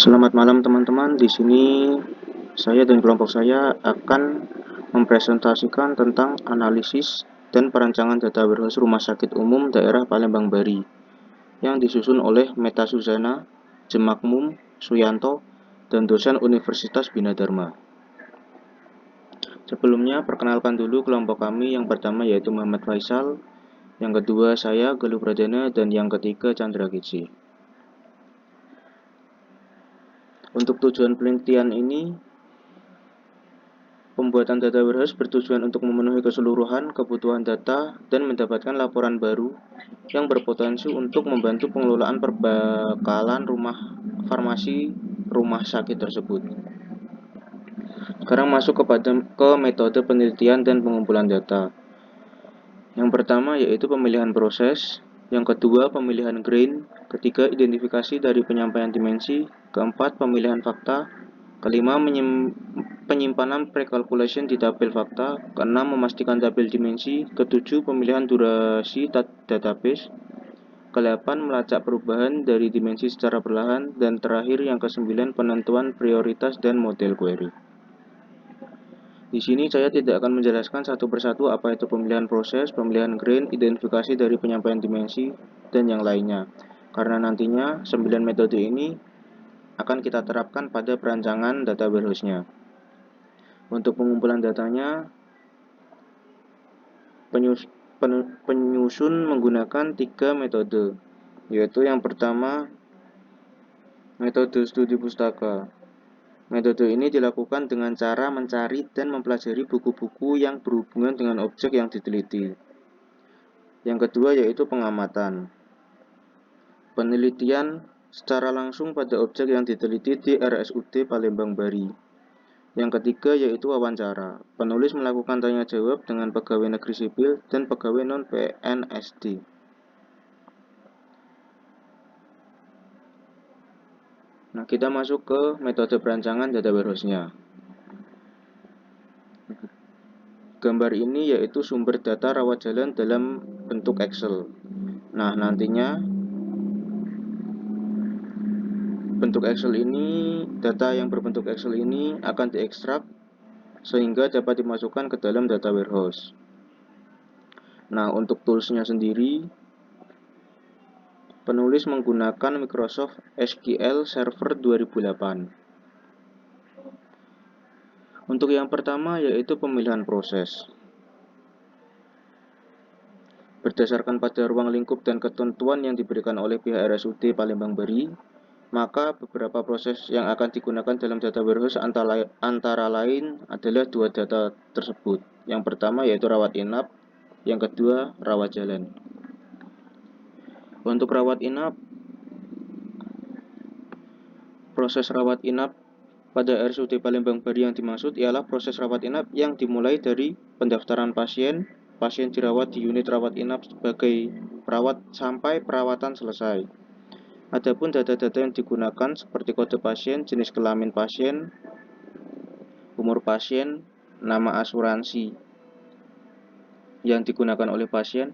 Selamat malam teman-teman. Di sini saya dan kelompok saya akan mempresentasikan tentang analisis dan perancangan data warehouse Rumah Sakit Umum Daerah Palembang Bari yang disusun oleh Meta Suzana, Jemakmum, Suyanto, dan dosen Universitas Bina Dharma. Sebelumnya, perkenalkan dulu kelompok kami. Yang pertama yaitu Muhammad Faisal, yang kedua saya, Galuh Pradana, dan yang ketiga Chandra Gizi. Untuk tujuan penelitian ini, pembuatan data warehouse bertujuan untuk memenuhi keseluruhan kebutuhan data dan mendapatkan laporan baru yang berpotensi untuk membantu pengelolaan perbekalan farmasi rumah sakit tersebut. Sekarang masuk ke metode penelitian dan pengumpulan data. Yang pertama yaitu pemilihan proses, yang kedua pemilihan grain, ketiga identifikasi dari penyampaian dimensi, keempat pemilihan fakta, kelima penyimpanan pre-calculation di tabel fakta, keenam memastikan tabel dimensi, ketujuh pemilihan durasi database, kedelapan melacak perubahan dari dimensi secara perlahan, dan terakhir yang kesembilan penentuan prioritas dan model query. Di sini saya tidak akan menjelaskan satu persatu apa itu pemilihan proses, pemilihan grain, identifikasi dari penyampaian dimensi, dan yang lainnya. Karena nantinya 9 metode ini akan kita terapkan pada perancangan data warehouse-nya. Untuk pengumpulan datanya, penyusun menggunakan 3 metode, yaitu yang pertama metode studi pustaka. Metode ini dilakukan dengan cara mencari dan mempelajari buku-buku yang berhubungan dengan objek yang diteliti. Yang kedua yaitu pengamatan. Penelitian secara langsung pada objek yang diteliti di RSUD Palembang Bari. Yang ketiga yaitu wawancara. Penulis melakukan tanya jawab dengan pegawai negeri sipil dan pegawai non-PNSD. Nah, kita masuk ke metode perancangan data warehouse-nya. Gambar ini yaitu sumber data rawat jalan dalam bentuk Excel. Nah, nantinya bentuk Excel ini, data yang berbentuk Excel ini akan diekstrak sehingga dapat dimasukkan ke dalam data warehouse. Nah, untuk toolsnya sendiri, penulis menggunakan Microsoft SQL Server 2008. Untuk yang pertama yaitu pemilihan proses. Berdasarkan pada ruang lingkup dan ketentuan yang diberikan oleh pihak RSUD Palembang Bari, maka beberapa proses yang akan digunakan dalam data warehouse antara lain adalah dua data tersebut. Yang pertama yaitu rawat inap, yang kedua rawat jalan. Untuk rawat inap, proses rawat inap pada RSUD Palembang Bari yang dimaksud ialah proses rawat inap yang dimulai dari pendaftaran pasien dirawat di unit rawat inap sebagai perawat sampai perawatan selesai. Adapun data-data yang digunakan seperti kode pasien, jenis kelamin pasien, umur pasien, nama asuransi yang digunakan oleh pasien,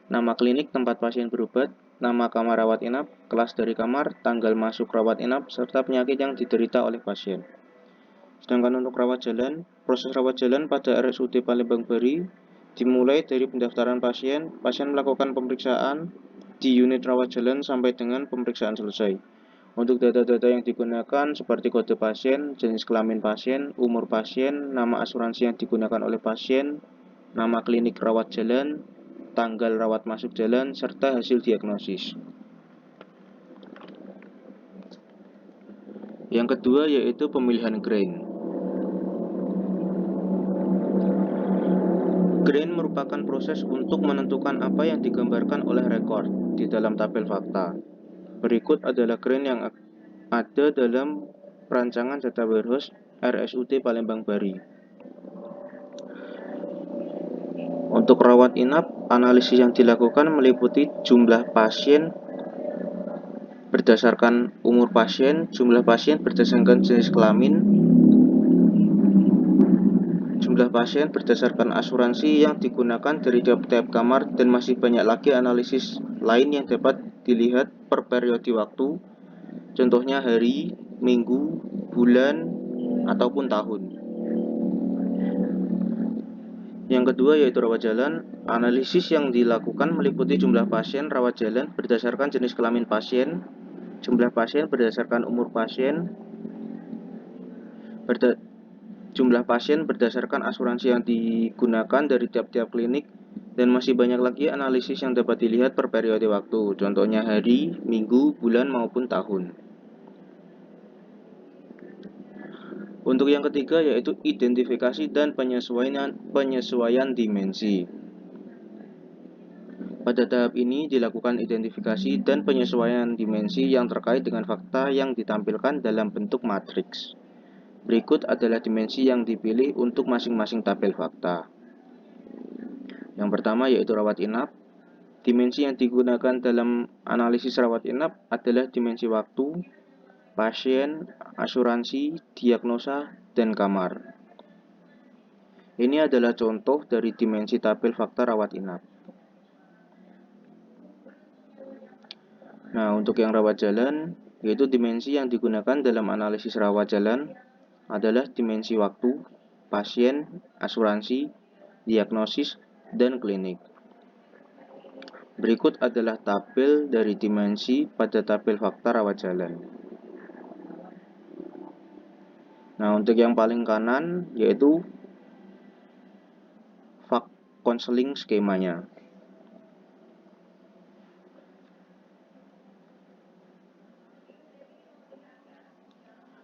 nama klinik tempat pasien berobat, nama kamar rawat inap, kelas dari kamar, tanggal masuk rawat inap, serta penyakit yang diderita oleh pasien. Sedangkan untuk rawat jalan, proses rawat jalan pada RSUD Palembang Bari dimulai dari pendaftaran pasien melakukan pemeriksaan di unit rawat jalan sampai dengan pemeriksaan selesai. Untuk data-data yang digunakan seperti kode pasien, jenis kelamin pasien, umur pasien, nama asuransi yang digunakan oleh pasien, nama klinik rawat jalan, tanggal rawat masuk jalan, serta hasil diagnosis. Yang kedua yaitu pemilihan grain. Grain merupakan proses untuk menentukan apa yang digambarkan oleh rekor di dalam tabel fakta. Berikut adalah grain yang ada dalam perancangan data warehouse RSUD Palembang Bari. Untuk rawat inap, analisis yang dilakukan meliputi jumlah pasien berdasarkan umur pasien, jumlah pasien berdasarkan jenis kelamin, jumlah pasien berdasarkan asuransi yang digunakan dari tiap-tiap kamar, dan masih banyak lagi analisis lain yang dapat dilihat per periode waktu. Contohnya hari, minggu, bulan, ataupun tahun. Yang kedua yaitu rawat jalan. Analisis yang dilakukan meliputi jumlah pasien rawat jalan berdasarkan jenis kelamin pasien, jumlah pasien berdasarkan umur pasien, jumlah pasien berdasarkan asuransi yang digunakan dari tiap-tiap klinik, dan masih banyak lagi analisis yang dapat dilihat per periode waktu, contohnya hari, minggu, bulan, maupun tahun. Untuk yang ketiga yaitu identifikasi dan penyesuaian dimensi. Pada tahap ini dilakukan identifikasi dan penyesuaian dimensi yang terkait dengan fakta yang ditampilkan dalam bentuk matriks. Berikut adalah dimensi yang dipilih untuk masing-masing tabel fakta. Yang pertama yaitu rawat inap. Dimensi yang digunakan dalam analisis rawat inap adalah dimensi waktu, pasien, asuransi, diagnosa, dan kamar. Ini adalah contoh dari dimensi tabel fakta rawat inap. Nah, untuk yang rawat jalan, yaitu dimensi yang digunakan dalam analisis rawat jalan adalah dimensi waktu, pasien, asuransi, diagnosis, dan klinik. Berikut adalah tabel dari dimensi pada tabel fakta rawat jalan. Nah, untuk yang paling kanan yaitu konseling skemanya.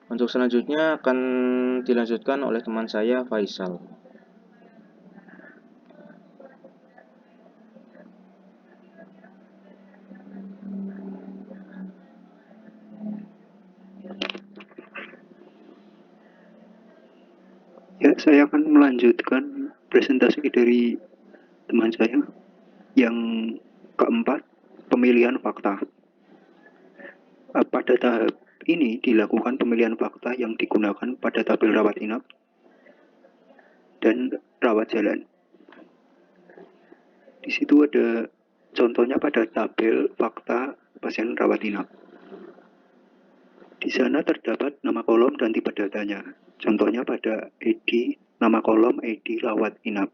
Untuk selanjutnya akan dilanjutkan oleh teman saya, Faisal. Ya, saya akan melanjutkan presentasi dari teman saya yang keempat, pemilihan fakta. Pada tahap ini dilakukan pemilihan fakta yang digunakan pada tabel rawat inap dan rawat jalan. Di situ ada contohnya pada tabel fakta pasien rawat inap. Di sana terdapat nama kolom dan tipe datanya. Contohnya pada ID, nama kolom ID rawat inap,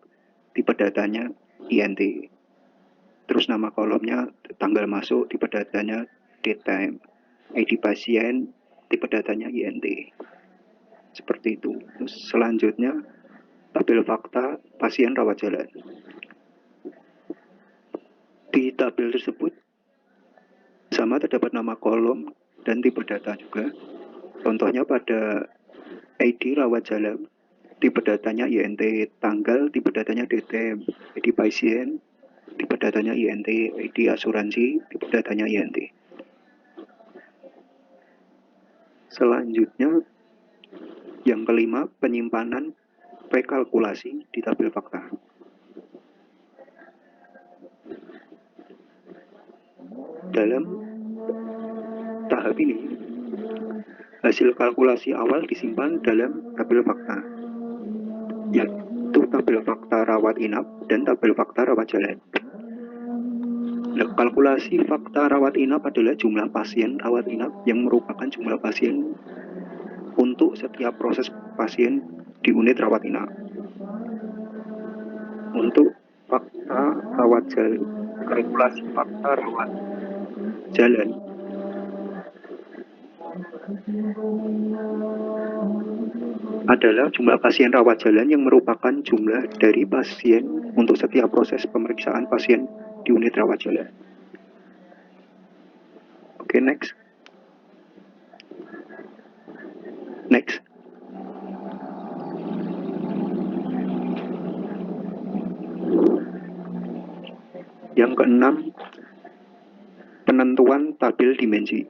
tipe datanya INT. Terus nama kolomnya tanggal masuk, tipe datanya date time. ID pasien, tipe datanya INT. Seperti itu. Terus selanjutnya tabel fakta pasien rawat jalan. Di tabel tersebut sama terdapat nama kolom dan tipe data juga. Contohnya pada ID rawat jalan, tipe datanya INT, tanggal tipe datanya DTM, ID pasien, tipe datanya INT, ID asuransi, tipe datanya INT. Selanjutnya, yang kelima, penyimpanan rekalkulasi di tabel fakta. Dalam tahap ini, hasil kalkulasi awal disimpan dalam tabel fakta, yaitu tabel fakta rawat inap dan tabel fakta rawat jalan. Nah, kalkulasi fakta rawat inap adalah jumlah pasien rawat inap yang merupakan jumlah pasien untuk setiap proses pasien di unit rawat inap. Untuk fakta rawat jalan, kalkulasi fakta rawat jalan adalah jumlah pasien rawat jalan yang merupakan jumlah dari pasien untuk setiap proses pemeriksaan pasien di unit rawat jalan. Oke, next. Yang keenam, penentuan tabel dimensi.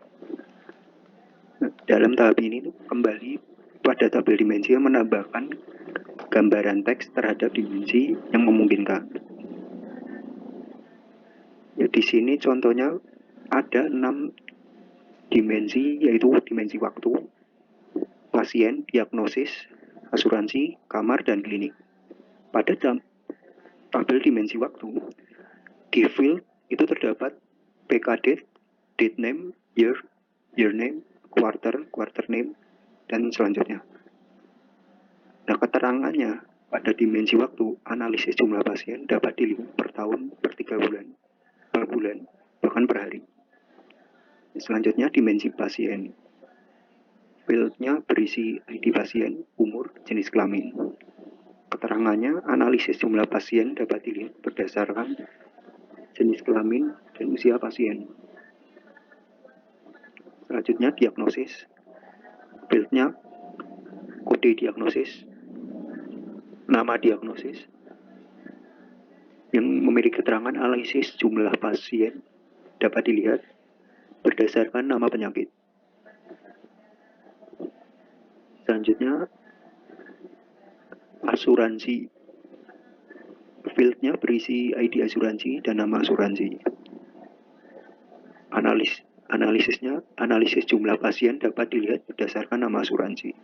Dalam tahap ini kembali pada tabel dimensi yang menambahkan gambaran teks terhadap dimensi yang memungkinkan. Ya, di sini contohnya ada 6 dimensi, yaitu dimensi waktu, pasien, diagnosis, asuransi, kamar, dan klinik. Pada tabel dimensi waktu, di field itu terdapat PK date, date name, year name, quarter name, dan selanjutnya. Nah, keterangannya pada dimensi waktu, analisis jumlah pasien dapat dilihat per tahun, per 3 bulan, per bulan, bahkan per hari. Selanjutnya, dimensi pasien. Fieldnya berisi ID pasien, umur, jenis kelamin. Keterangannya, analisis jumlah pasien dapat dilihat berdasarkan jenis kelamin dan usia pasien. Selanjutnya, diagnosis. Fieldnya kode diagnosis, nama diagnosis, yang memiliki keterangan analisis jumlah pasien dapat dilihat berdasarkan nama penyakit. Selanjutnya, asuransi. Fieldnya berisi ID asuransi dan nama asuransi. Analisis jumlah pasien dapat dilihat berdasarkan nama asuransi.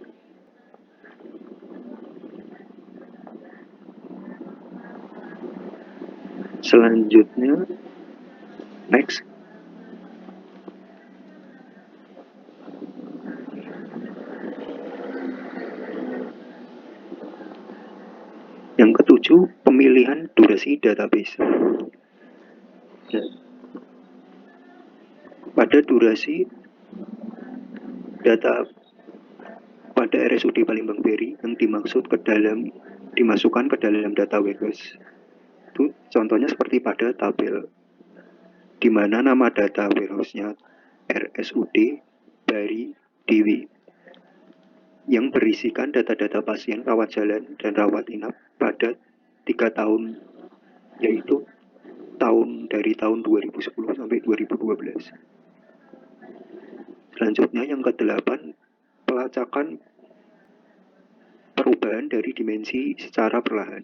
Selanjutnya, next. Yang ketujuh, pemilihan durasi database. Pada durasi data pada RSUD Palembang Ferry yang dimasukkan ke dalam data warehouse. Itu contohnya seperti pada tabel, di mana nama data warehouse-nya RSUD Bari Dewi, yang berisikan data-data pasien rawat jalan dan rawat inap pada 3 tahun, yaitu dari tahun 2010 sampai 2012. Selanjutnya yang ke-8, pelacakan perubahan dari dimensi secara perlahan.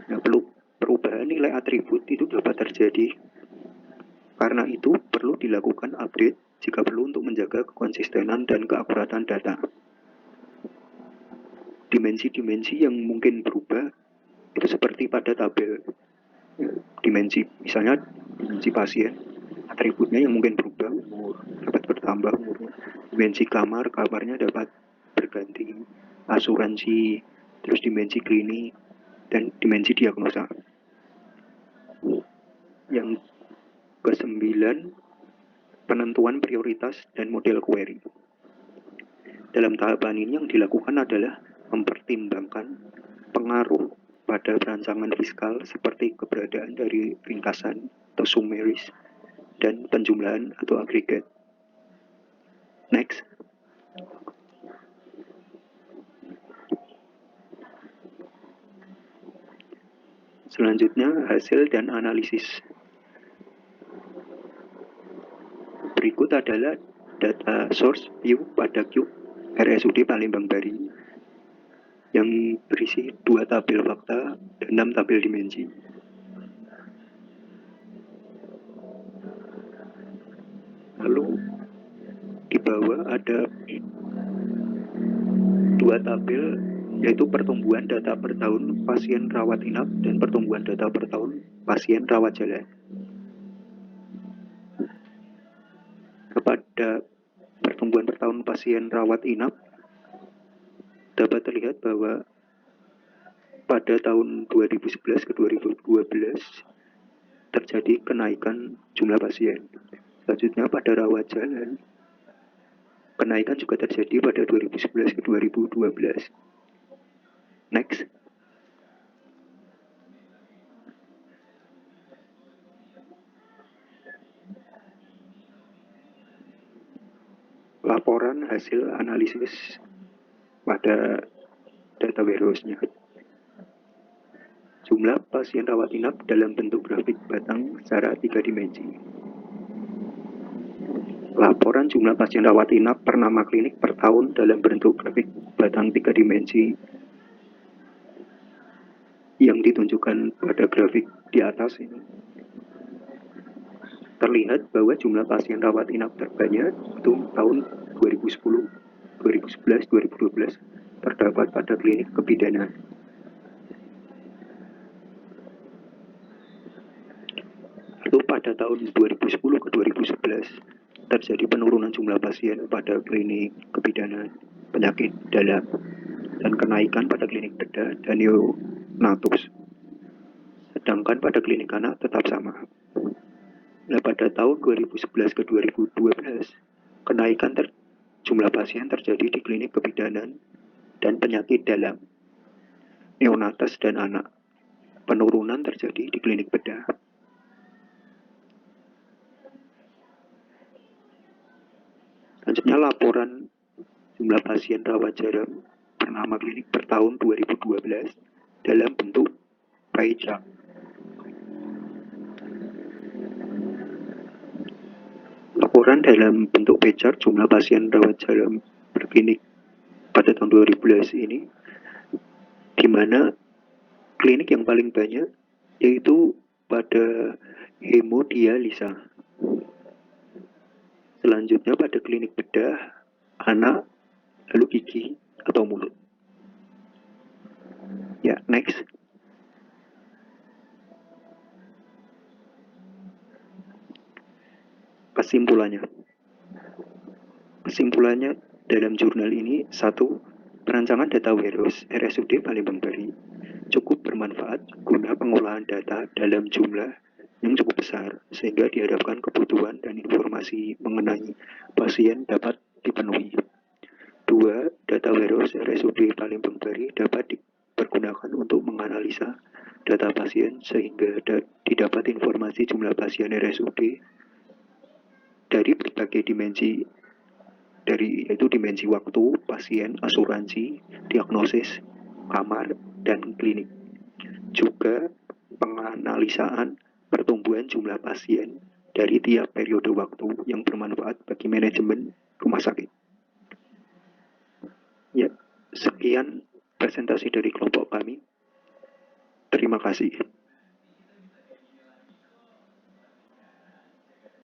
Nah, perubahan nilai atribut itu dapat terjadi. Karena itu perlu dilakukan update jika perlu untuk menjaga kekonsistenan dan keakuratan data. Dimensi-dimensi yang mungkin berubah itu seperti pada tabel. Dimensi, misalnya dimensi pasien, atributnya yang mungkin berubah, umur dapat bertambah umurnya. Dimensi kamarnya dapat berganti, asuransi, terus dimensi klinik, dan dimensi diagnosa. Yang ke-9, penentuan prioritas dan model query. Dalam tahapan ini yang dilakukan adalah mempertimbangkan pengaruh pada perancangan fiskal seperti keberadaan dari ringkasan atau summaries dan penjumlahan atau agregat. Next. Selanjutnya, hasil dan analisis. Berikut adalah data source view pada Cube RSUD Palembang Bari yang berisi 2 tabel fakta dan 6 tabel dimensi. Lalu di bawah ada 2 tabel, yaitu pertumbuhan data per tahun pasien rawat inap dan pertumbuhan data per tahun pasien rawat jalan. Kepada pertumbuhan per tahun pasien rawat inap, dapat terlihat bahwa pada tahun 2011 ke 2012 terjadi kenaikan jumlah pasien. Selanjutnya pada rawat jalan, kenaikan juga terjadi pada 2011 ke 2012. Next. Laporan hasil analisis pada data warehouse-nya. Jumlah pasien rawat inap dalam bentuk grafik batang secara 3 dimensi. Laporan jumlah pasien rawat inap per nama klinik per tahun dalam bentuk grafik batang 3 dimensi yang ditunjukkan pada grafik di atas ini. Terlihat bahwa jumlah pasien rawat inap terbanyak itu tahun 2010, 2011, 2012 terdapat pada klinik kebidanan. Lalu pada tahun 2010 ke 2011 terjadi penurunan jumlah pasien pada klinik kebidanan, penyakit dalam, dan kenaikan pada klinik bedah dan neonatus. Sedangkan pada klinik anak tetap sama. Nah, pada tahun 2011 ke 2012, kenaikan jumlah pasien terjadi di klinik kebidanan dan penyakit dalam, neonatus dan anak. Penurunan terjadi di klinik bedah. Selanjutnya laporan jumlah pasien rawat jalan bernama klinik per tahun 2012 dalam bentuk pie chart. Laporan dalam bentuk pie chart jumlah pasien rawat jalan berklinik pada tahun 2012 ini, di mana klinik yang paling banyak yaitu pada hemodialisa. Selanjutnya pada klinik bedah, anak, lalu gigi atau mulut. Ya, next. Kesimpulannya. Kesimpulannya dalam jurnal ini, 1. Perancangan data warehouse RSUD Palembang Bari cukup bermanfaat guna pengolahan data dalam jumlah yang cukup besar, sehingga diharapkan kebutuhan dan informasi mengenai pasien dapat dipenuhi. 2. Data warehouse RSUD Palembang Bari dapat dipergunakan untuk menganalisa data pasien sehingga didapat informasi jumlah pasien RSUD dari berbagai dimensi, yaitu dimensi waktu, pasien, asuransi, diagnosis, kamar, dan klinik. Juga penganalisaan pertumbuhan jumlah pasien dari tiap periode waktu yang bermanfaat bagi manajemen rumah sakit. Ya, sekian presentasi dari kelompok kami. Terima kasih.